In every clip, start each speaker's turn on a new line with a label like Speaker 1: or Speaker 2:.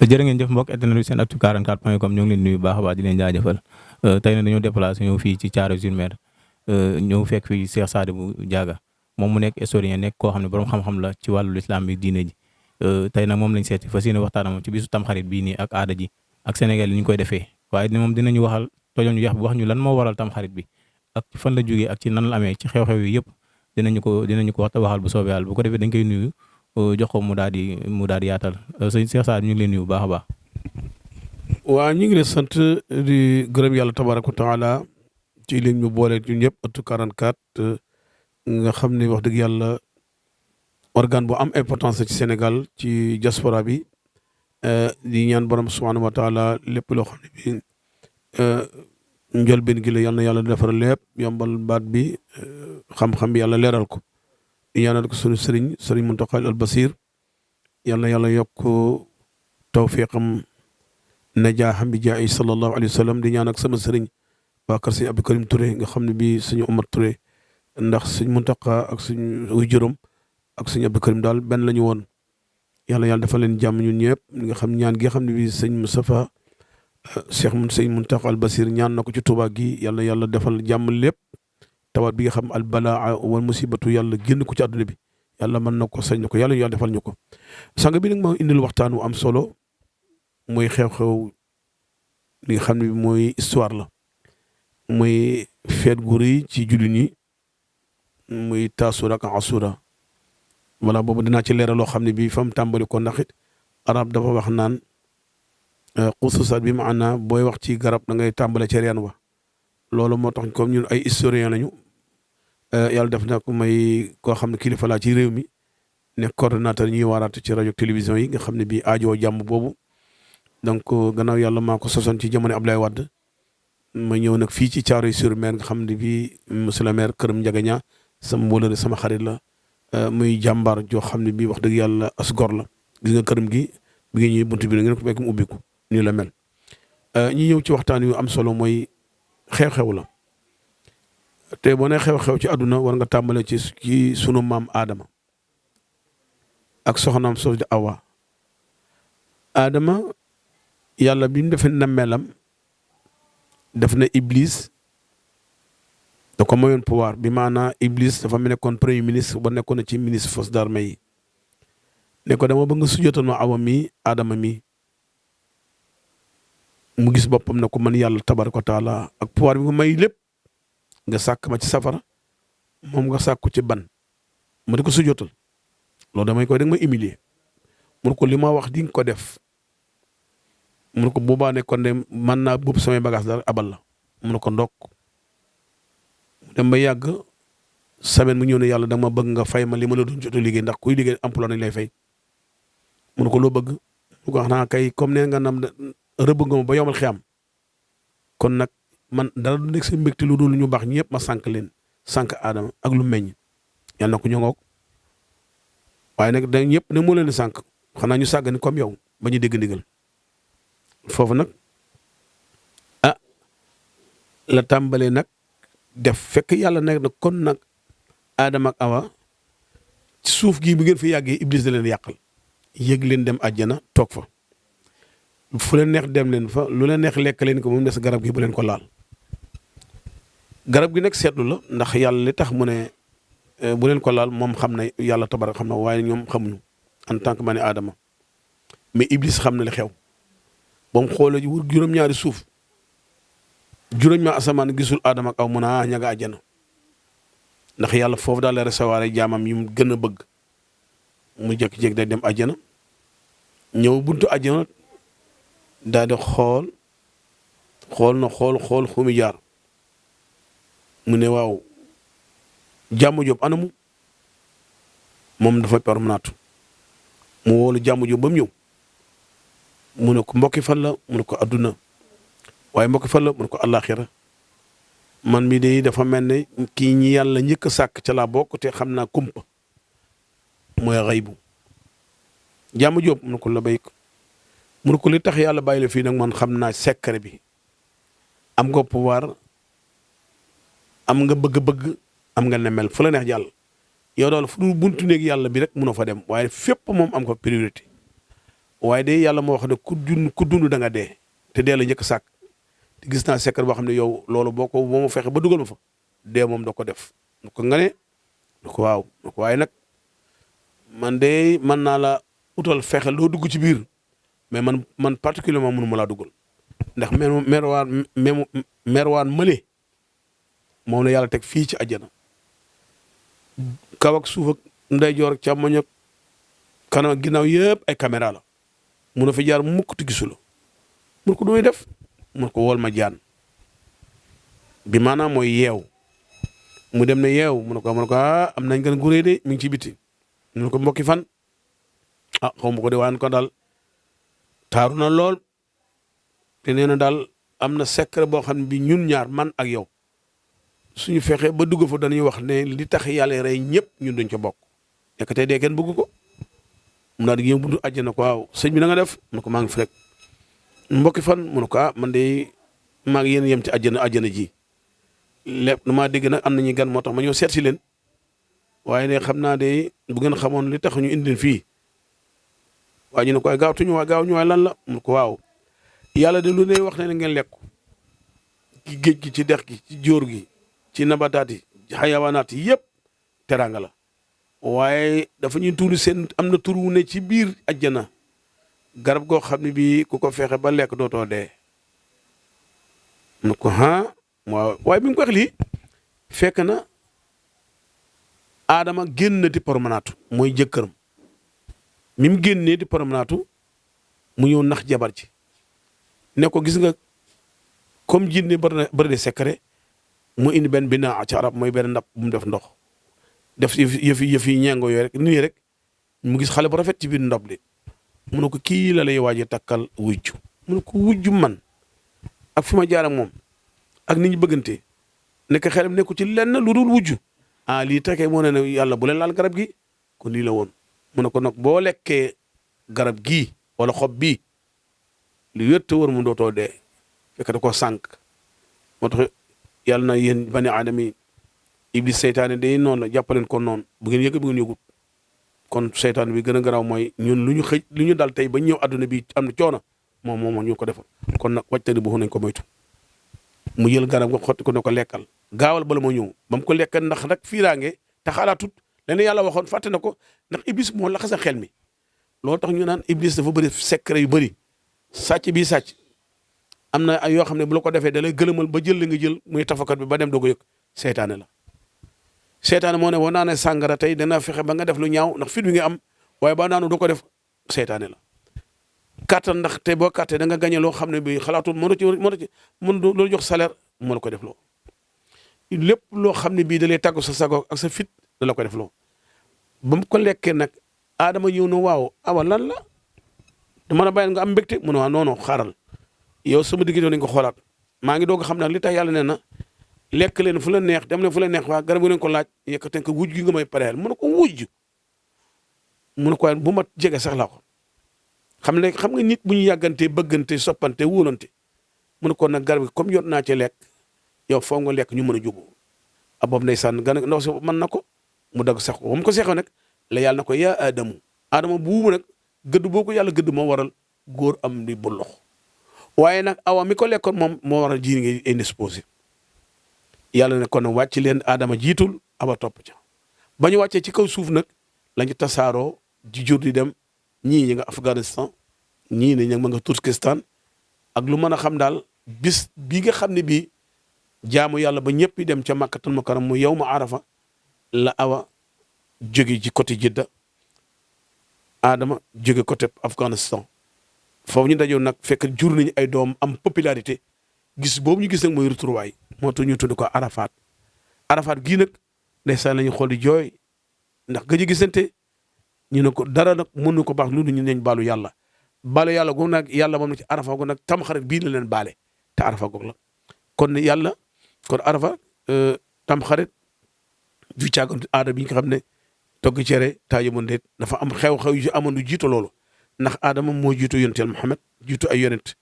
Speaker 1: jërë ngeen jëf mbokk internet seen actu 44.com ñoo ngi leen nuyu baax a baax di leen jaajëfal tey nag dañoo déplacé ñëw fii ci Thiaroye-sur-Mer ñëw fekk fii Cheikh Sadibou Diaga moom mu nekk historien nekk koo xam ne borom xam-xam la ci wàllu islam bi diine ji tey nag moom lañ seeti fas yéene waxtaan moom ci bisu tamxarit bii nii ak aada ji ak Sénégal yi ñu koy defee waaye moom dinañu waxal tojal ñu yax bi wax ñu lan moo waral tamxarit bi ak fan la jógee ak ci nan la amee ci xew-xew yi yëpp dinañu ko waxal bu soobee yàlla bu ko defee dañ koy nuyu jox ko mu daal di yaatal sëñ Cheikh Sadibou ñu ngi leen nuyu bu baax a baax.
Speaker 2: waa ñu ngi leen sant di gërëm yàlla tabaraka wa taala ci li ñu boole ñun ñëpp ëttu 44 nga xam ne wax dëgg yàlla organe bu am importance ci Sénégal ci diaspora bi di ñaan borom subhanahu wa taala lépp loo xam ne bi njëlbeen gi la yal na yàlla defar lépp yombal baat bi xam-xam bi yàlla leeral ko di ñaanal ko sunu sëriñ Muntaqa al Basir yal na yàlla yokk tawfiqam najaaxam bi jaay sallallahu alayhi wa sallam di ñaan ak sama sëriñ waa kër sëñ Abdou Karim Touré nga xam ne bii suñu Omar Touré ndax suñ Muntaqa ak suñ wuy juróom ak suñu Abdou Karim daal benn la ñu woon yàlla defal leen jàmm ñun ñëpp nga xam ñaan gi nga xam ne bii sëñ Moustapha sëñ Muntaqa al Basir ñaan na ko ci Tuubaa gi yàlla defal jàmm lépp tawat bi nga xam al balaa wal musibatu yàlla génn ko ci àdduna bi yàlla mën na ko sañ na ko yàlla defal ñu ko sang bi nag ma indil waxtaan wu am solo mooy xew-xew li nga xam ne mooy histoire la muy feet gu rëy ci jullit ñi muy taasura ak asura voilà boobu dinaa ci leeral loo xam ne bii fa mu tàmbali ko ndax it arab dafa wax naan xususat bi maana booy wax ci garab da ngay tàmbale ci reen wa loolu moo tax comme ñun ay historien lañu yàlla def na ko may koo xam ne kilifa laa ci réew mi nekk coordonnateur ñuy waaraate ci rajo télévision yi nga xam ne bii aajoo jàmm boobu donc gannaaw yàlla maa ko sosoon ci jamono Abdoulaye Wade ma ñëw nag fii ci Thiaroye-sur-Mer nga xam ne bii monsieur le maire këram Ndiagaña sama wóolare sama xarit la muy jàmbaar joo xam ne bii wax dëgg yàlla as gor la gis nga këram gi bi nga ñëwee buntu bi ngeen ko fekk mu ubbiku nii la mel. ñi ñëw ci waxtaan yu am solo mooy xew-xew la te boo nee xew-xew ci àdduna war nga tàmbale ci sunu maam Adama ak soxnaam soo di Awa Adama. yàlla bi mu defee nammeelam def na Iblis da ko mayoon pouvoir bi maanaa Iblis dafa mu nekkoon premier ministre ba nekkoon na ci ministre forces d'armée yi ne ko dama bëgg nga sujjootal ma Awa mi Adama mi mu gis boppam ne ko man yàlla tabaraka wa taala ak pouvoir bi nga may lépp nga sàkk ma ci safara moom nga sàkku ci ban ma di ko sujjootal loolu damay koy da nga ma humilier mun ko li ma wax di nga ko def mu ne ko boobaa ne kon de mën naa buub samay bagage dara abal la mu ne ko ndokk mu dem ba yàgg semaine mu ñëw ne yàlla da ma bëgg nga fay ma li ma la doon jot a liggéey ndax kuy liggéey emploi nañ lay fay mu ne ko loo bëgg mu ko wax naa kay comme ne nga nam rëbb nga ma ba yomal xiyam kon nag man dara du nekk sa mbégte lu dul ñu baax ñëpp ma sànq leen sànq Adama ak lu meññ yàlla na ko ñongoog waaye nag da ñëpp ne moo leen di sànq xanaa ñu sàggani comme yow ba ñu dégg ndigal foofu nag la tàmbalee nag def fekk yàlla nag kon nag Adama ak Awa ci suuf gii bu ngeen fi yàggee Iblis da leen yàqal yëg leen dem àjjana toog fa fu leen neex dem leen fa lu leen neex lekk leen ko moom des garab gi bu leen ko laal garab gi nag seetlu la ndax yàlla li tax mu ne bu leen ko laal moom xam na yàlla tabarak xam na waaye ñoom xamuñu en tant que ma ne Adama mais Iblis xam na li xew ba mu xoolee wur juróom-ñaari suuf juróom-ñaari asamaan gisul Adama ak Awa mun a ña nga àjjana ndax yàlla foofu daal la recevoir jaamam yi mu gën a bëgg mu jékki-jékki day dem àjjana ñëw buntu àjjana daal di xool fu mu jaar mu ne waaw jàmm Jóob anamu moom dafa permanent mu woolu jàmm Jóob ba mu ñëw mu ne ko mbokki fan la mu ne ko adduna waaye mbokki fan la mu ne ko àllaaxira man mi de dafa mel ne kii ñi yàlla njëkk a sàkk ca laa bokk te xam naa kumpa mooy xaybu jàmm Jóob mu ne ko la béy ko mu ne ko li tax yàlla bàyyi la fii nag man xam naa secret bi am nga pouvoir am nga bëgg-bëgg am nga nemel fu la neex jàll yow daal fu buntu néeg yàlla bi rek mënoo fa dem waaye fépp moom am ko priorité waaye de yàlla moo wax ne ku dund da nga dee te dee la njëkk sàkk te gis naa secret boo xam ne yow loolu boo ma fexe ba dugal ma fa dee moom da ko def nu ko nga ne nu ko waaw nu ko waaye nag man de mën naa la utal fexe loo dugg ci biir mais man particulièrement mënu ma laa dugal ndax merwaan mële moom la yàlla teg fii ci àjjana kaw ak suuf ak ndeyjoor ak càmmoñ ak kanam ak ginnaaw yëpp ay caméra la mun a fi jaar mukk ti gisu la mun ko doy def mun ko wol ma jaan bi maanaam mooy yeew mu dem ne yeew mun ko am nañ gën gurée de mi ngi ci biti mun ko mbokki fan xaw ma ko de waan ko daal taaru na lool te nee na daal am na secret boo xam ne bi ñun ñaar man ak yow suñu fexe ba dugg fa dañuy wax ne li tax yàlla rey ñëpp ñun duñ ca bokk nekk tey dee kenn bëgg ko mu daal di yëngu buntu àjjana ko waaw sëñ bi na nga def mu ko maa ngi fi rek mbokki fan mu ne ko man de maa ngi yéen yem ci àjjana ji lépp damaa dégg nag am nañu gan moo tax ma ñëw seet si leen waaye ne xam naa de bu ngeen xamoon li tax ñu indi leen fii waaye ñu ne ko gaaw ñu waaye lan la mu ko waaw yàlla de lu ne wax ne ngeen lekk ci géej gi ci dex gi ci jóor gi ci nabataat yi xayawaanaat yi yëpp teraanga la waaye dafa ñuy tuuri seen am na tur wu ne ci biir àjjana garab goo xam ne bii ku ko fexe ba lekk dootoo dee mu ko waaye bi mu ko wax lii fekk na Adama génn di promenade mooy jëkkëram mi mu génnee di promenade mu ñëw nax jabar ci ne ko gis nga comme jinne bëri de secret mu indi benn binaa ci arab mooy benn ndab bu mu def ndox def yëf yi ñeengo yooyu rek nii rek mu gis xale bu rafet ci biir ndab li mu ne ko kii la lay waaj a takkal wujju mu ne ko wujju man ak fi ma jaar ak moom ak nit ñi bëggante nekk xelam nekku ci lenn lu dul wujju lii tekee moo ne yàlla bu leen laal garab gi kon lii la woon mu ne ko nag boo lekkee garab gii wala xob bii lu wér te wër mu dootoo dee fekk da ko sànq moo tax yàlla na yéen bani aadama yi iblis seytaane day noonu la jàppaleen ko noonu bu ngeen yëg bu ngeen yëgut kon seytaane bi gën a garaaw mooy ñun lu ñu dal tey ba ñëw adduna bi am na coono moom ñu ko defal kon nag wàjtani bu nañ ko moytu mu jël garab nga xotti ko ne ko lekkal gaawal bala moo ñëw ba mu ko lekkal ndax nag fiiraange te xalaatut leneen yàlla waxoon fàtte na ko ndax iblis moo laxas a xel mi loolu tax ñu naan iblis dafa bëri secret yu bëri sàcc bii sàcc am na ay yoo xam ne bu la ko defee da lay gëlëmal ba jël li nga jël muy tafakat bi ba dem doo ko yëg seytaane la seytaane moo ne boo naanee sàngara tey dana fexe ba nga def lu ñaaw ndax fit wi nga am waaye ba naanu doo ko def seytaane la kàttan ndax te boo kàttee da nga gañe loo xam ne bi xalaatul mën loolu jox salaire moo la ko def loo lépp loo xam ne bii da lay tàggu sa sago ak sa fit da la ko def loo ba mu ko lekkee nag Adama ñëw na waaw awa lan la dama la bàyyi nga am mbégte mu ne waaw non xaaral yow sama digg nañ ko xoolaat maa ngi doog a xam nag li tax yàlla nee na lekk leen fu la neex dem leen fu la neex waa garab gi leen ko laaj yëkkateen ko wuj gi nga may pareel mu ne ko wujj mu ne ko waaye bu ma jege sax laa ko xam nga nit bu ñu yàggantee bëggante soppante wóolante mu ne ko nag garab gi comme yot naa ci lekk yow foo nga lekk ñu mën a jubóo boobu ndeysaan gan ndaw si mën na ko mu dagg sax ko ba mu ko seexoo nag la yàlla na ko yaa Adama buubu nag gëdd boo ko yàlla gëdd moo waral góor am di bu lox waaye nag awa mi ko lekkoon moom moo waral ji ngi indisposé yàlla ne kon wàcc leen Adama jiitul awa topp ca ba ñu wàccee ci kaw suuf nag lañu tasaaroo di jur di dem ñii ñi nga Afghanistan ñii ne ña ma nga Turkestan ak lu mën a xam daal bis bi nga xam ne bii jaamu yàlla ba ñëpp dem ca Makkatul Mukarram mu yow ma Arafa la awa jóge ci côté Jidda Adama jóge côté Afghanistan foofu ñu dajoon nag fekk jur nañu ay doom am popularité gis boobu ñu gis nag mooy retrouvaille moo tax ñu tudd ko Arafat gii nag ndeysaan lañu xool di jooy ndax gëj a gisante ñu ne ko dara nag mënu ko baax lu ñu neñ baalu yàlla googu nag yàlla moom na ci Arafa googu nag tamxarit bii la leen baale te Arafa googu la kon yàlla kon Arafa tamxarit du caagan aada bi nga xam ne togg cere taaja mu ndeet dafa am xew-xew yu amoon lu jiitu loolu ndax Adama moo jiitu yonenteel Muhammad jiitu ay yonent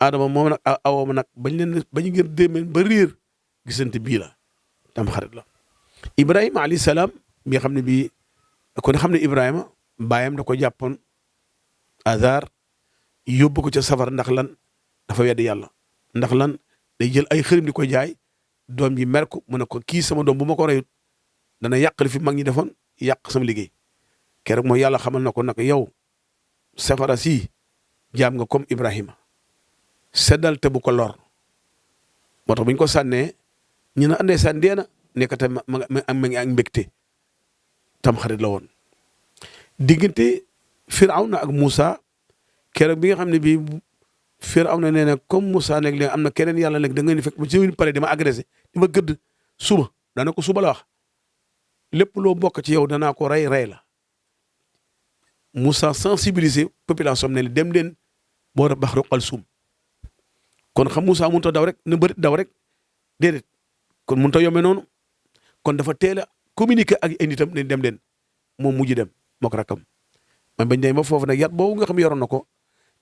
Speaker 2: Adama moom nag awooma nag bañu ngeen déemeen ba réer gisante bii la tamxarit la Ibrahima alayhi salaam mi nga xam ne bii kon xam ne Ibrahima baayam da ko jàppoon Azar yóbbu ko ca safara ndax lan dafa weddi yàlla ndax lan day jël ay xërëm di ko jaay doom ji mer ko mu ne ko kii sama doom bu ma ko reyut dana yàq li fi mag ñi defoon yàq sama liggéey keroog mooy yàlla xamal na ko nag yow safara si jaam nga comme Ibrahima seddal te bu ko lor moo tax bu ñu ko sànnee ñu ne andee sànn dee na nekkate ma ngi ak mbégte tam xarit la woon diggante Firawna ak Moussa keroog bi nga xam ne bii Firawna nee na comme Moussa nekk léegi am na keneen yàlla nekk da ngeen di fekk ba ci pare di ma agressé di ma gëdd suba daana ko suba la wax lépp loo bokk ci yow danaa ko rey la Moussa sensibiliser population ne dem leen boo def Bahru Kalsum kon xam Moussa mënut a daw rek na bëri daw rek déedéet kon mënut a yombe noonu kon dafa teel a communiquer ak ay nitam ne dem leen moom mujj dem moo ko rakkam man bañ dem ba foofu nag yat boobu nga xam yoroon na ko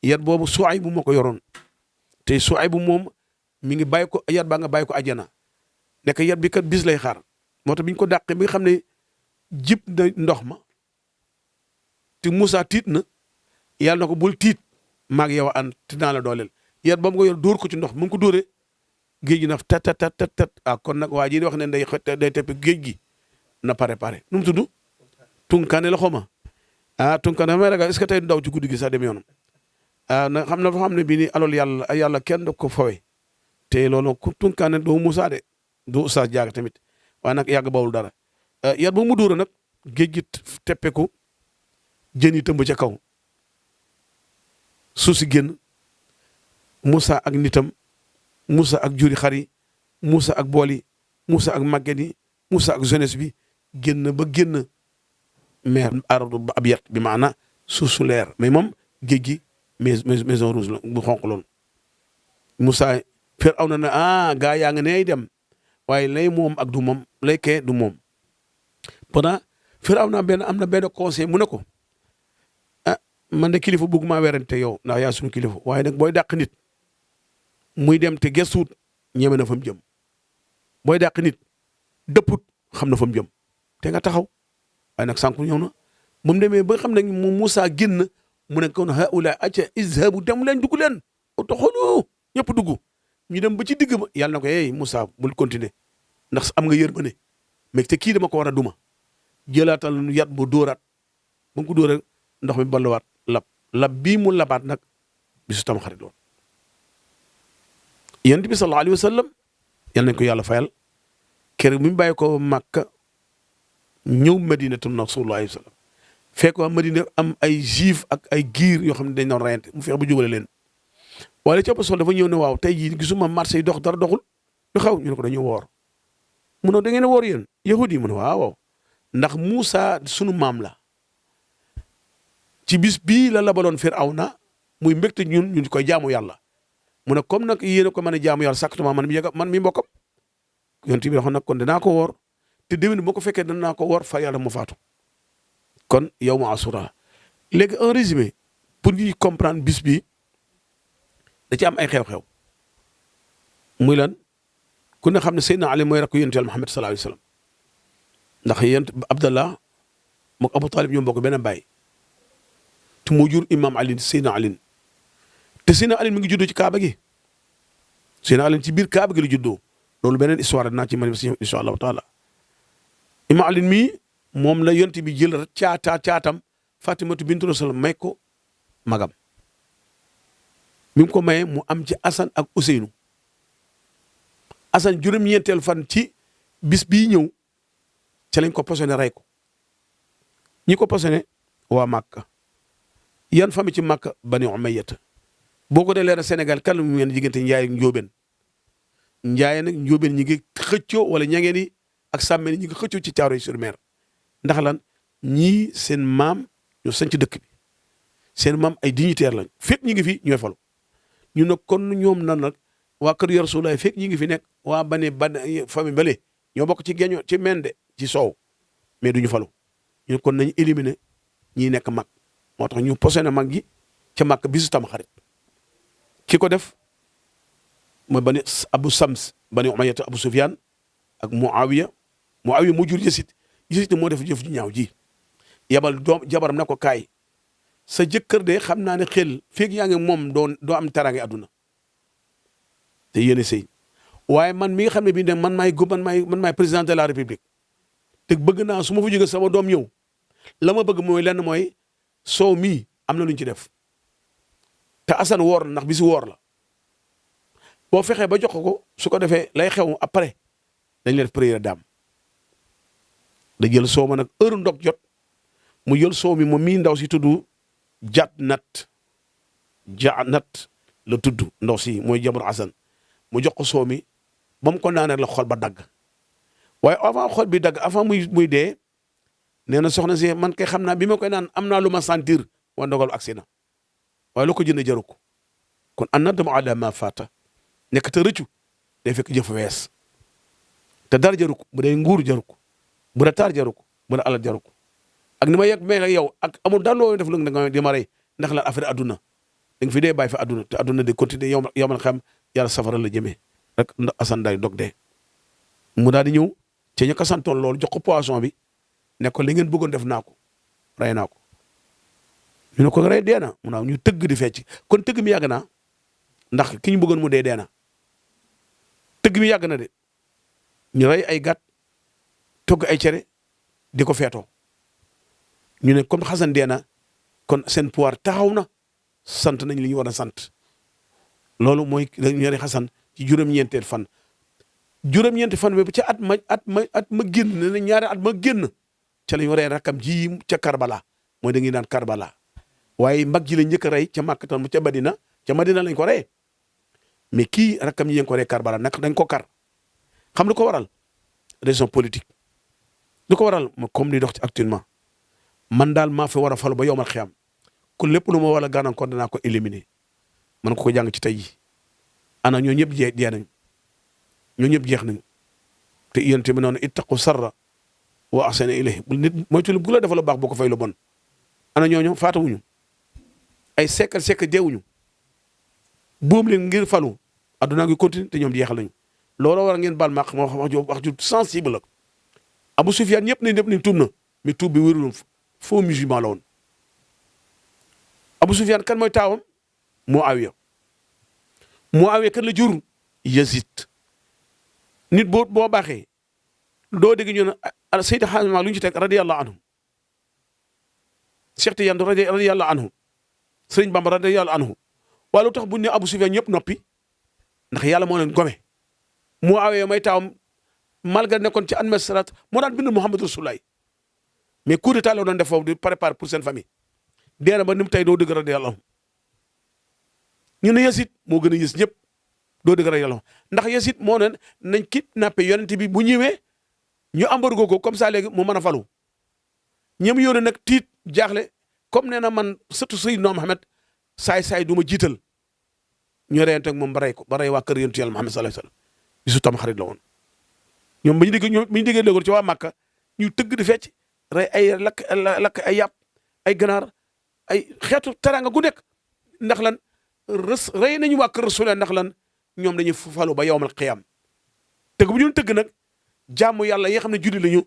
Speaker 2: yat boobu Suaybu moo ko yoroon te Suaybu moom mi ngi bàyyi ko yat baa nga bàyyi ko àjjana nekk yat bi kat bis lay xaar moo tax bi ñu ko dàqee bi nga xam ne jib na ndox ma te Moussa tiit na yàlla na ko bul tiit maag yow a ànd te naa la dooleel yat boobu nga yor dóor ko ci ndox mu ngi ko dóoree géej gi na tat kon nag waa ji di wax ne day tepp géej gi na pare nu mu tudd tunkaane la xoma tunkaane may ragal est-ce que tey ndaw ci guddi gi sax dem yoonam na xam ne bii ni alool yàlla kenn da ko fawe te loolu ku tunkaane doo Moussa de doo Oustaz Diaga tamit waaye nag yàgg bawul dara yat ba mu dóora nag géej gi teppeku jën yi tëmb ca kaw suuf si génn Moussa ak nitam Moussa ak juri xar yi Moussa ak bool yi Moussa ak màgget yi Moussa ak jeunesse bi génn ba génn mer aradu ba ab yat bi maana suuf su leer mais moom géej gi maison rouge la bu xonq loolu Moussa Firawna ne gaa yaa nga ne dem waaye lay moom ak du moom lay kee du moom pendant Firawna am na benn conseil mu ne ko man de kilifa bëgg maa werante yow ndax yaa suñu kilifa waaye nag booy dàq nit muy dem te gestuut ñeme na fa mu jëm booy dàq nit dëpput xam na fa mu jëm te nga taxaw waaye nag sànq ñëw na bu mu demee ba xam ne mu Moussa génn mu ne kon haula acca izhabu dem leen dugg leen otoxolu ñëpp dugg ñu dem ba ci digg ba yàlla na ko hey Moussa bul continuer ndax am nga yërmande mais te kii dama ko war a duma jëlaatal yat bu dóoraat ba mu ko dóoraat ndox mi balluwaat lab bii mu labaat nag bisu tam xarit loon yonent bi sallallahu alayhi wa sallam yal nañ ko yàlla fayal keroog mi mu bàyyi ko Makka ñëw Madinatu Rasulullah sallallahu alayhi wa sallam fekk waa Madina am ay juif ak ay giir yoo xam ne dañ doon reyante mu feex bu jubale leen waaye ci ëpp solo dafa ñëw ne waaw tey jii gisuma marché yi dox dara doxul lu xaw ñu ne ko dañu woor mu ne da ngeen a woor yéen yahudi yi mu ne waaw ndax Moussa sunu maam la ci bis bii la labaloon Firawna muy mbégte ñun koy jaamu yàlla mu ne comme nag yéen a ko mën a jaamu yàlla sakkatuma man mi mbokkam yonent bi waxoon nag kon danaa ko woor te déwén boo ko fekkee danaa ko woor fa yàlla mu faatu kon yow ma asura léegi un résumé pour ñuy comprendre bis bi da ci am ay xew-xew muy lan ku ne xam ne Seydina Ali mooy rakku yonent Yàlla Muhammad sallallahu alayhi wa sallam ndax yonent Abdallah mook Abu Talib ñoom bokk benn baay te moo jur imam Ali Seydina Ali te Seydina Ali mi ngi juddoo ci Kaaba gi Seydina Ali ci biir Kaaba gi la juddoo loolu beneen histoire dinaa ci manifestation incha allahu taala imam Ali mii moom la yonent bi jël rek caatam Fatimatu bintu Rasul may ko magam mi mu ko mayee mu am ci Assane ak Ousseynou Assane juróom-ñeenteel fan ci bis bii ñëw ca lañ ko posone rey ko ñi ko posone waa Màkka yan famille ci Màkka Bani Umayyata boo ko dee leeral Sénégal kan mu ngeen diggante Njaay ak Njóobeen Njaay nag Njóobeen ñi ngi xëccoo wala ña ngeen ak sàmmeen ñi ngi xëccoo ci Thiaroye-sur-Mer ndax lan ñii seen maam ñoo sañ ci dëkk bi seen maam ay dignitaire lañ fépp ñi ngi fi ñooy falu ñu nag kon ñoom nan nag waa kër yor Rasulullaah fekk ñi ngi fi nekk waa bane famille bale ñoo bokk ci geño ci mende ci soow mais duñu falu ñu kon nañu éliminer ñi nekk mag moo tax ñu posé na mag gi ca mag bisu tam xarit ki ko def mooy bani Abu Sams bani Umayyata Abu Sufyaan ak Muawiya mu jur Yasid moo def jëf ju ñaaw ji yabal doom jabaram na ko kaay sa jëkkër de xam naa ne xel feeg yaa ngi moom doo am teraange àdduna te yéen a sëy waaye man mi nga xam ne bii ne man maay président de la république te bëgg naa su ma fa jógee sama doom ñëw la ma bëgg mooy lenn mooy soow mii am na lu ñu ci def te Assane woor na ndax bisu woor la boo fexee ba jox ko su ko defee lay xew après dañ leen def première dame da jël soow ma nag heure ndog jot mu jël soow mi moom mii ndaw si tudd jaat nat la tudd ndaw si mooy jabar Assane mu jox ko soow mi ba mu ko naanee la xol ba dagg waaye avant xol bi dagg avant muy dee nee na soxna si man kay xam naa bi ma koy naan am naa lu ma sentir waa ndogal agsi na waaye lu ko jënd jaru ko kon an nadamu ala ma faata nekk te rëccu day fekk jëf wees te dara jaru ko bu dee nguur jaru ko bu dee taar jaru ko bu dee alal jaru ko ak ni ma yegg mel ak yow ak amul daan loo def lu nga di ma rey ndax la affaire adduna da nga fi dee bàyyi fa adduna te adduna de continuer yow man xam yàlla safara la jëmee rek ndax Assane day dog dee mu daal di ñëw ci ña ko santoon loolu jox ko poisson bi ne ko li ngeen bëggoon def naa ko rey naa ko ñu ne ko rey dee na mu naaw ñu tëgg di fecc kon tëgg mi yàgg naa ndax ki ñu bëggoon mu dee na tëgg mi yàgg na de ñu rey ay gàtt togg ay cere di ko feetoo ñu ne comme Assane dee na kon seen pouvoir taxaw na sant nañ li ñu war a sant loolu mooy ñaari Assane ci juróom-ñeenteel fan juróom-ñeenti fan bi ca at ma génn ne na ñaari at ma génn ca lañ waree rakkam ji ca Karbala mooy da ngi naan Karbala waaye mag ji la njëkk a rey ca Makka mu ca Madina lañ ko rey mais kii rakkam ji ko rey Karbala nag dañ ko kar xam lu ko waral raison politique lu ko waral comme ni dox ci actuellement man daal maa fi war a falu ba yowmal xiyam kon lépp lu ma war a gàllankoor danaa ko éliminer man ko jàng ci tey yi ana ñoo ñëpp dee nañ ñoo ñëpp jeex nañ te yénte mi noonu ittaqu sarra wa ahsana ilayhi bu nit moytu bu la defal lu baax boo ko fay lu bon ana ñooñu faatawuñu ay sekkal deewuñu boom leen ngir falu addunaa ngi continuer te ñoom jeexal nañu looloo war ngeen baal ma wax ju sensible la Abu Sufyaan ñëpp ni tuub na mais tuub bi wérul faux musulman la woon Abu Sufyaan kan mooy taawam Muawiya kan la jur Yazid nit boo baaxee doo dégg ñu ne Seydi Hadji Malick lu ñu ci teg radiyallahu anhu Cheikh Tidiane radiyallahu anhu Sëriñ Bamba radiyallahu anhu waaye lu tax bu ñu ne Abu Sufyaan ñëpp noppi ndax yàlla moo leen gome Muawiya may taawam malgré nekkoon ci administrateur moo daan bind Muhammad Rasulullah mais coup d'état la doon def foofu di préparer pour seen famille dee na ba ni mu tey doo dëgg radiyallahu anhu ñu ne Yazid moo gën a yës ñëpp doo dëgg radiyallahu anhu ndax Yazid moo ne nañ kidnappé yonent bi bu ñëwee ñu embargo ko comme ça léegi mu mën a falu ñoom yónnee nag tiit jaaxle comme nee na man surtout Seydina Muhammad saay du ma jiital ñu reyante ak moom ba rey waa kër yonent Yàlla Muhammad sallallahu alayhi wasallam bisu Tamxarit la woon ñoom ba ñu déggee léegi ci waa Màkka ñu tëgg di fecc rey ay lakk ay yàpp ay ganaar ay xeetu teraanga gu nekk ndax lan rey nañu waa kër Rasulullah ndax lan ñoom dañuy falu ba yawmal qiyaam tëgg bu ñu tëgg nag jaamu yàlla yi nga xam ne julli lañu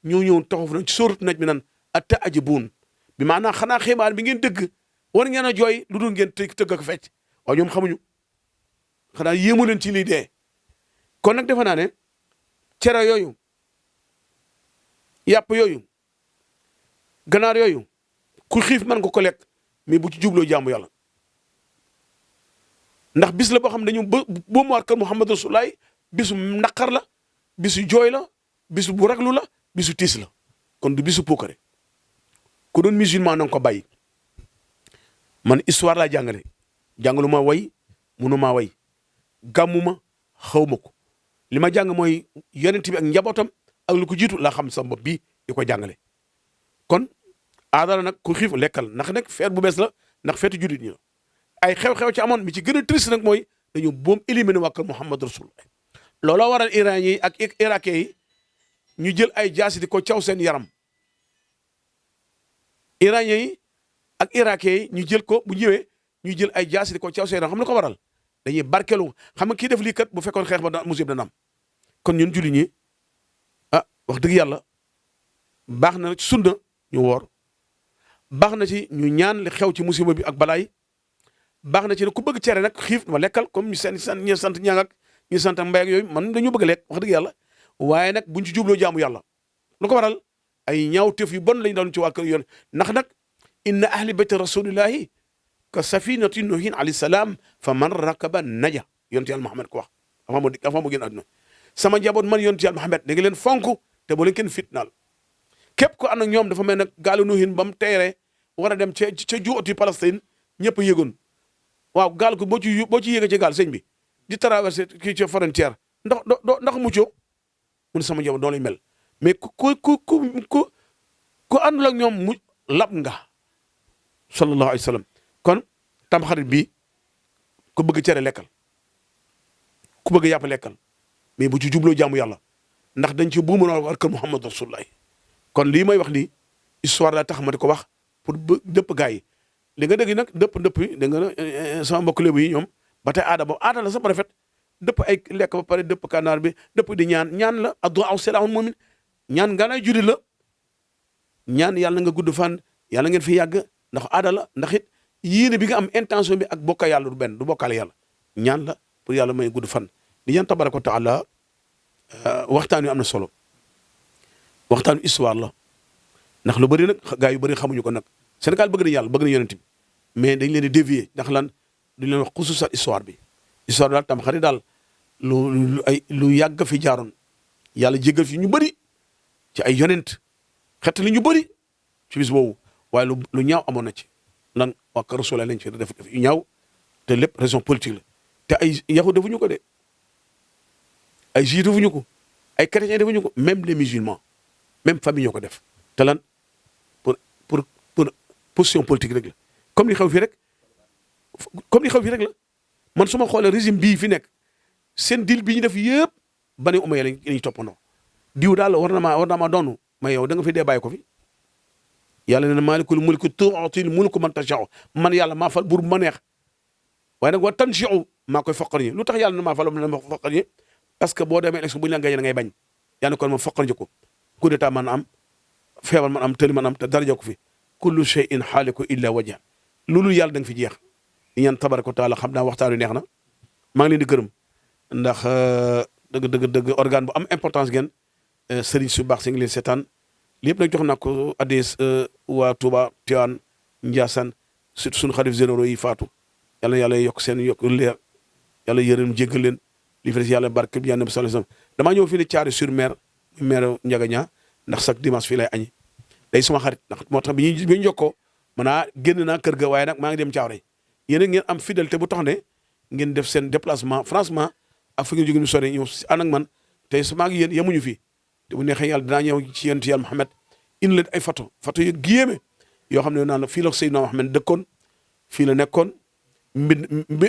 Speaker 2: ñoo ñëw taxaw nañ ci sóoratu Najm nan ata'jabuun bi maanaam xanaa xibaar bi ngeen dëgg war ngeen a jooy lu dul ngeen tëgg ak fecc waaye ñoom xamuñu xanaa yéemu leen ci lii dee kon nag defe naa ne cere yooyu yàpp yooyu ganaar yooyu ku xiif mën nga ko lekk mais bu ci jubloo jaamu yàlla ndax bis la boo xam ne dañu boo mu war kër Muhammad Rasulullah bisu naqar la bisu jooy la bisu bu raglu la bisu tiis la kon du bisu puukare ku doon musulman na nga ko bàyyi man histoire laa jàngale jàngalu ma way munu maa way gàmmu ma xaw ma ko li ma jàng mooy yonent bi ak njabootam ak lu ko jiitu laa xam sa bopp bii di ko jàngale kon aadala nag ku xiif lekkal ndax nag feet bu bees la ndax feetu jullit ñi la ay xew-xew ci amoon mi ci gën a triste nag mooy dañu boom éliminé waa kër Muhammad Rasulullah looloo waral iran yi ak irakais yi ñu jël ay jaasi di ko caw seen yaram iranien yi ak irakais yi ñu jël ko bu ñëwee ñu jël ay jaasi di ko caw seen yaram xam nga ko waral dañuy barkelu xam nga kii def lii kat bu fekkoon xeex ba musib dana am kon ñun julli ñi wax dëgg yàlla baax na ci sunna ñu woor baax na ci ñu ñaan li xew ci musiba bi ak balaay baax na ci ne ku bëgg cere nag xiif ma lekkal comme ñu sant ñaang ak ñu sant mbay ak yooyu man dañu bëgg lekk wax dëgg yàlla waaye nag buñ ci jubloo jaamu yàlla lu ko waral ay ñaaw tëf yu bon lañ doon ci waa kër yoon ndax nag inna ahli bayti rasulillahi ka safinati nuhin alayhi salaam fa man rakaba naja yonent yàlla Muhammad ko wax avant mu génn àdduna sama njaboot man yonent yàlla Muhammad da nga leen fonk te boo leen kenn fitnaal képp ko ànd ak ñoom dafa mel nag gaalu nuhin ba mu teeree war a dem ca juuti Palestine ñëpp a yëgoon waaw gaal ko boo ci yéegee ci gaal sëñ bi di traversé kii ca frontière ndax muccoo mun sama njaboot doo lay mel mais ku àndul ak ñoom mu lab nga sallallahu alayhi wa sallam kon tamxarit bi ku bëgg cere lekkal ku bëgg yàpp lekkal mais bu ci jubloo jaamu yàlla ndax dañ ci buumu war kër Muhammad rasulullah kon lii may wax nii histoire la tax ma di ko wax pour dëpp gaa yi li nga dégg nag dëpp yi da nga sama mbokk lébu yi ñoom ba tey aada boobu aada la sax ba rafet dëpp ay lekk ba pare dëpp kànnaar bi dëpp di ñaan la addu'a silahul mu'min ñaan nga lay judi la ñaan yàlla nga gudd fan yàlla ngeen fi yàgg ndax aada la ndax it yéene bi nga am intention bi ak bokka yàlla du benn du bokkaale yàlla ñaan la pour yàlla may gudd fan di ñaan tabaraka wa taala waxtaan wi am na solo waxtaan wi histoire la ndax lu bëri nag gaa yu bëri xamuñu ko nag Sénégal bëgg na yàlla bëgg na yonent bi mais dañ leen di dévier ndax lan duñ leen wax xususa histoire bi histoire bi daal tam xarit daal lu yàgg fi jaaroon yàlla jégal fi ñu bëri ci ay yonent xet li ñu bëri ci bis boobu waaye lu ñaaw amoon na ci lan waa kër Rasul lañ fi def yu ñaaw te lépp raison politique la te ay yahud defuñu ko de ay juif defuñu ko ay chrétien defuñu ko même les musulmans même famille ñoo ko def te lan pour position politique rek la comme li xew fii rek la man su ma xoolee régime bii fi nekk seen deal bi ñu def yëpp Bani Umayya lañuy toppandoo diw daal war na maa doonu mais yow da nga fi dee bàyyi ko fi yàlla nee na maalikul mulki tuutil mulka man tashaa'u man yàlla maa fal buur bu ma neex waaye nag wa tanzi'u maa koy foqar ñi lu tax yàlla na maa fal ma foqar ñi parce que boo demee élection bu ñu la gañee da ngay bañ yaa ne kon ma foqar ñi ko coup d'état man am feebar man am tëli man am te dara ko fi kullu shay'in haaliku illa wajha loolu yàlla da nga fi jeex di ñaan tabaraka wa taala xam naa waxtaan wi neex na maa ngi leen di gërëm ndax dëgg organe bu am importance ngeen sëriñ su baax si ngi leen seetaan lépp nag jox naa ko addees waa Touba Tivaouane Ndiassane surtout suñu xalif généraux yi faatu yàlla na yàlla yokk seen yokk leer yàlla yërëm jéggal leen li fi des yàlla barke bi yàlla nabi sallallahu alayhi wasallam damaa ñëw fii ne Thiaroye-sur-Mer maire Ndiagaña ndax chaque dimanche fii lay añi day suma xarit ndax moo tax bi ñu jokkoo man génn naa kër ga waaye nag maa ngi dem Thiaroye yéen a ngeen am fidélité bu tax ne ngeen def seen déplacement franchement ak fi ngeen jóge ñu sori ñëw ànd ak man tey su maa ngi yéen yemuñu fii te bu neexee yàlla dinaa ñëw ci yonent yàlla Muhammad indi leen ay photo yu géeme yoo xam ne naan la fii la Seydina Muhammad dëkkoon fii la nekkoon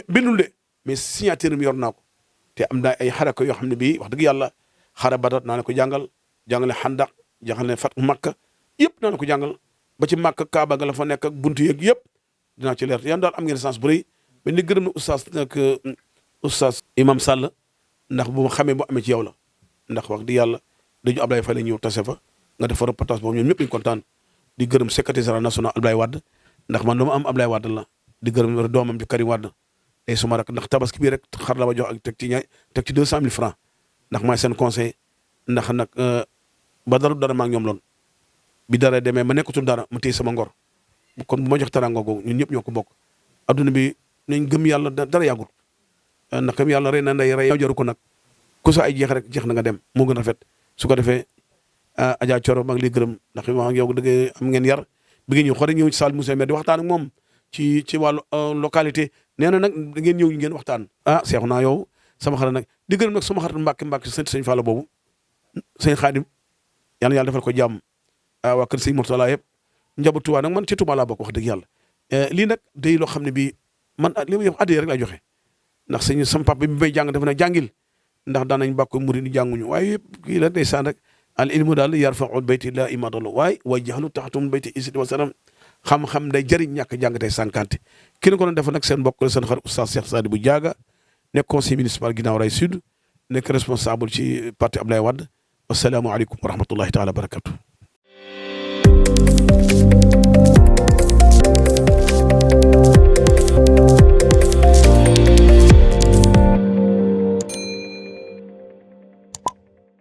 Speaker 2: bindul de mais signature mi yor naa ko te am naa ay xaraka yoo xam ne bii wax dëgg yàlla xara Badar naa ne ko jàngale Xandaq jàngale Fathu Makka yëpp naa ne ko jàngal ba ci Makka Kaaba ga la fa nekk ak buntu yeeg yëpp dinaa ci leer yan daal am ngeen sens bu rëy mais ni gërëm na oustaz Imam Sall ndax bu ma xamee bu amee ci yow la ndax wax di yàlla dañu Ablaye Faye la ñëw tase fa nga def fa reportage boobu ñoom ñëpp ñu kontaan di gërëm secrétaire général national Ablaye Wade ndax man lu ma am Ablaye Wade la di gërëm doomam di Karim Wade tey suma rak ndax tabaski bii rek xar la ma jox ak teg ci 200 000 francs ndax maay seen conseil ndax nag ba dara maa ngi ñoom loon bi dara demee ma nekkatul dara ma téye sama ngor kon bu ma jox teraanga googu ñun ñëpp ñoo ko bokk adduna bi nañ gëm yàlla dara yàggul ndax gëm yàlla rey na nday rey jaru ko nag ku sa ay jeex rek jeex na nga dem moo gën a rafet su ko defee Adja Thioro maa ngi lay gërëm ndax wax ak yow dëgg am ngeen yar bi ngeen ñëw xool ñëw ci salle Moussa Mer di waxtaan ak moom ci wàllu localité nee na nag da ngeen ñëw ngeen waxtaan seexu naa yow sama xarit nag di gërëm nag sama xarit Mbàkke sëñ Fallou boobu sëñ Xaadim yàlla yàlla defal ko jàmm waa kër sëñ Mourtala yëpp njabootu Tuubaa nag man ci Tuubaa laa bokk wax dëgg yàlla lii nag day loo xam ne bii man li ma yox addiya rek laa joxe ndax sëñ sama papa bi may jàng dafa na jàngil ndax daan nañ bàkko murid ni jànguñu waaye yëpp kii la ndeysaan rek al ilmu daal yarfa'u bayti la imadalo waaye wa jahlu taxtum bayti isid wa salam xam-xam day jëriñ ñàkk jàng tey sànkante ki ko doon def nag seen mbokk seen xarit oustaz Cheikh Sadibou Diaga nekk conseil municipal Guinaw Rails Sud nekk responsable ci parti Abdoulaye Wade wasalaamu aleykum wa rahmatullahi taala wa barakatuh